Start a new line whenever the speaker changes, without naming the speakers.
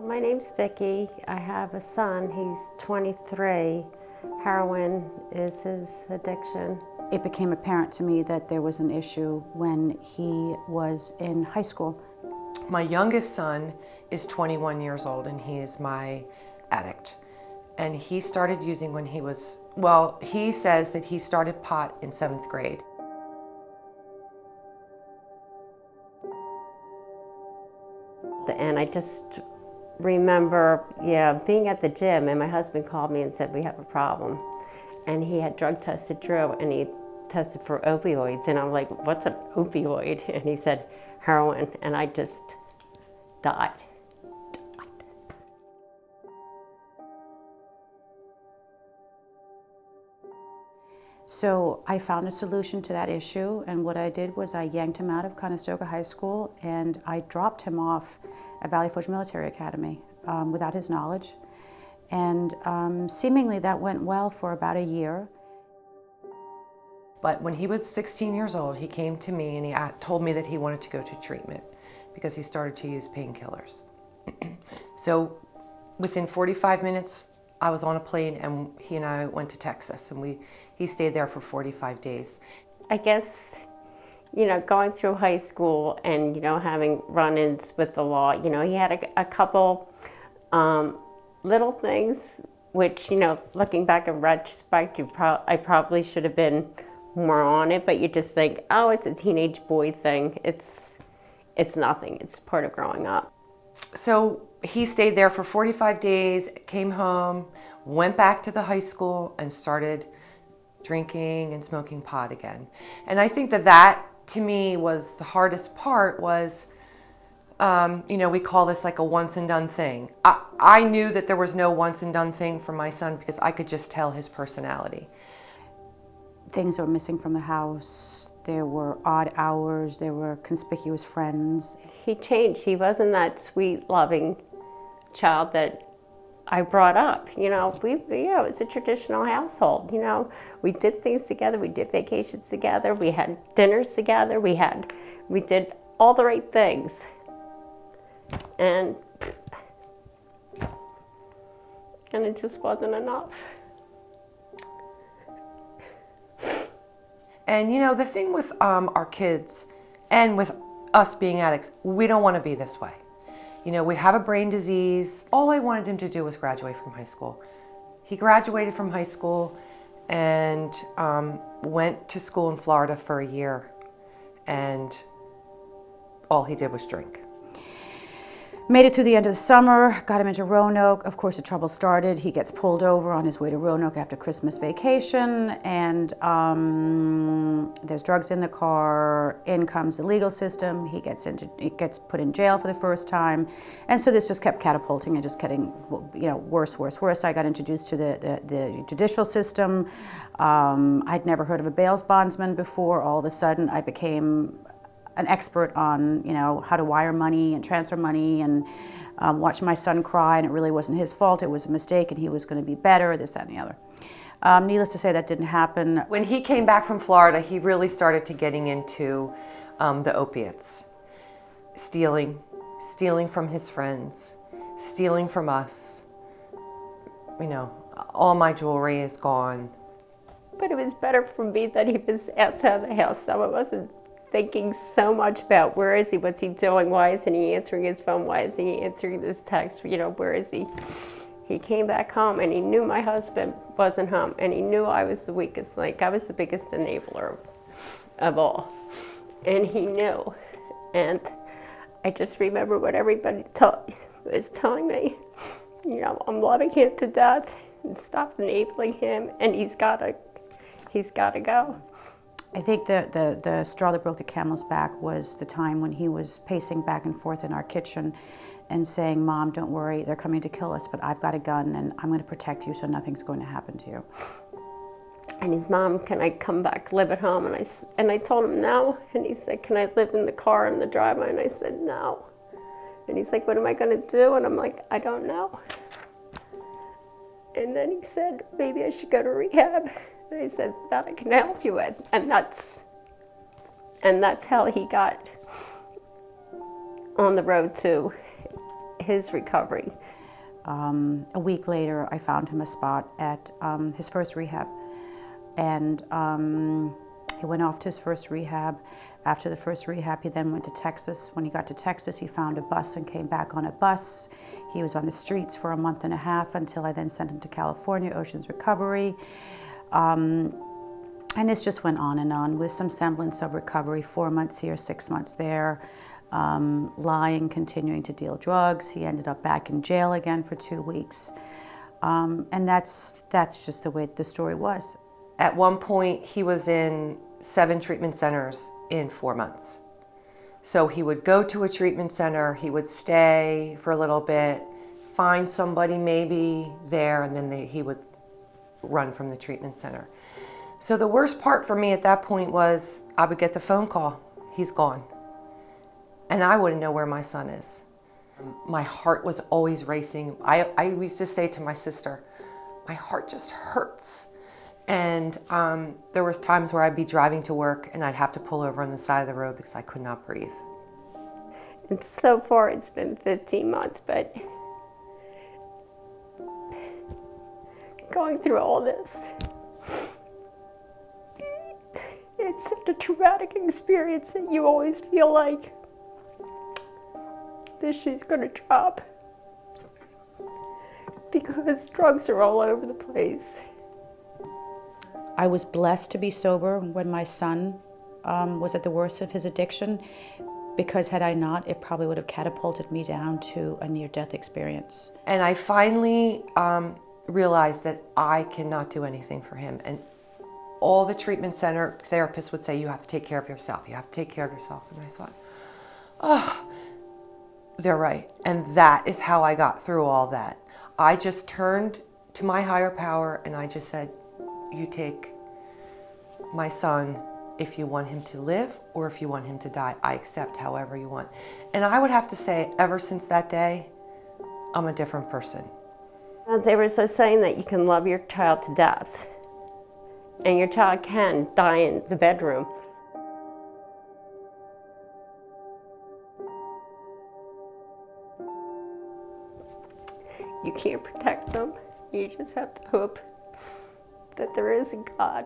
My name's Vicki. I have a son. He's 23. Heroin is his addiction.
It became apparent to me that there was an issue when he was in high school.
My youngest son is 21 years old and he is my addict. And he started using when he was, well, he says that he started pot in 7th grade.
And I just remember, being at the gym, and my husband called me and said, we have a problem. And he had drug tested Drew, and he tested for opioids. And I'm like, what's an opioid? And he said, heroin. And I just died.
So I found a solution to that issue, and what I did was I yanked him out of Conestoga High School and I dropped him off at Valley Forge Military Academy without his knowledge. And seemingly that went well for about a year.
But when he was 16 years old, he came to me and he told me that he wanted to go to treatment because he started to use painkillers. So within 45 minutes, I was on a plane and he and I went to Texas, and he stayed there for 45 days.
I guess, going through high school and, having run-ins with the law, he had a couple little things which, looking back in retrospect, I probably should have been more on it, but you just think, oh, it's a teenage boy thing. It's nothing. It's part of growing up.
So he stayed there for 45 days, came home, went back to the high school and started drinking and smoking pot again. And I think that to me was the hardest part was, we call this like a once and done thing. I knew that there was no once and done thing for my son because I could just tell his personality.
Things were missing from the house. There were odd hours. There were conspicuous friends.
He changed. He wasn't that sweet, loving child that I brought up. It was a traditional household. We did things together. We did vacations together. We had dinners together. We did all the right things. And it just wasn't enough.
And the thing with our kids and with us being addicts, we don't want to be this way. We have a brain disease. All I wanted him to do was graduate from high school. He graduated from high school and went to school in Florida for a year, and all he did was drink.
Made it through the end of the summer, got him into Roanoke. Of course, the trouble started. He gets pulled over on his way to Roanoke after Christmas vacation, and there's drugs in the car. In comes the legal system. He gets put in jail for the first time, and so this just kept catapulting and just getting, worse. I got introduced to the judicial system. I'd never heard of a bail bondsman before. All of a sudden, I became an expert on, how to wire money and transfer money, and watch my son cry, and it really wasn't his fault. It was a mistake, and he was going to be better, this, that, and the other. Needless to say, that didn't happen.
When he came back from Florida, he really started to getting into the opiates. Stealing from his friends, stealing from us. All my jewelry is gone.
But it was better for me that he was outside the house, so I wasn't thinking so much about where is he, what's he doing, why isn't he answering his phone, why isn't he answering this text, where is he? He came back home and he knew my husband wasn't home, and he knew I was the weakest link. I was the biggest enabler of all, and he knew. And I just remember what everybody was telling me, I'm loving him to death, and stop enabling him, and he's gotta go.
I think the straw that broke the camel's back was the time when he was pacing back and forth in our kitchen and saying, Mom, don't worry, they're coming to kill us, but I've got a gun and I'm going to protect you so nothing's going to happen to you.
And his mom, can I come back, live at home? And I told him no. And he said, can I live in the car in the driveway? And I said, no. And he's like, what am I going to do? And I'm like, I don't know. And then he said, maybe I should go to rehab. And I said, that I can help you with. And that's how he got on the road to his recovery.
A week later, I found him a spot at his first rehab. And he went off to his first rehab. After the first rehab, he then went to Texas. When he got to Texas, he found a bus and came back on a bus. He was on the streets for a month and a half until I then sent him to California, Ocean's Recovery. And this just went on and on with some semblance of recovery, 4 months here, 6 months there. Lying, continuing to deal drugs. He ended up back in jail again for 2 weeks. And that's just the way the story was.
At one point, he was in 7 treatment centers in 4 months. So he would go to a treatment center, he would stay for a little bit, find somebody maybe there, and then he would run from the treatment center. So the worst part for me at that point was I would get the phone call, he's gone. And I wouldn't know where my son is. My heart was always racing. I used to say to my sister, my heart just hurts. And there was times where I'd be driving to work and I'd have to pull over on the side of the road because I could not breathe.
And so far it's been 15 months, but going through all this, it's such a traumatic experience that you always feel like this shit's gonna drop because drugs are all over the place.
I was blessed to be sober when my son was at the worst of his addiction, because had I not, it probably would have catapulted me down to a near-death experience.
And I finally realized that I cannot do anything for him. And all the treatment center therapists would say, you have to take care of yourself. You have to take care of yourself. And I thought, oh, they're right. And that is how I got through all that. I just turned to my higher power and I just said, you take my son if you want him to live or if you want him to die. I accept however you want. And I would have to say, ever since that day, I'm a different person.
There was a saying that you can love your child to death, and your child can die in the bedroom. You can't protect them. You just have to hope that there is a God.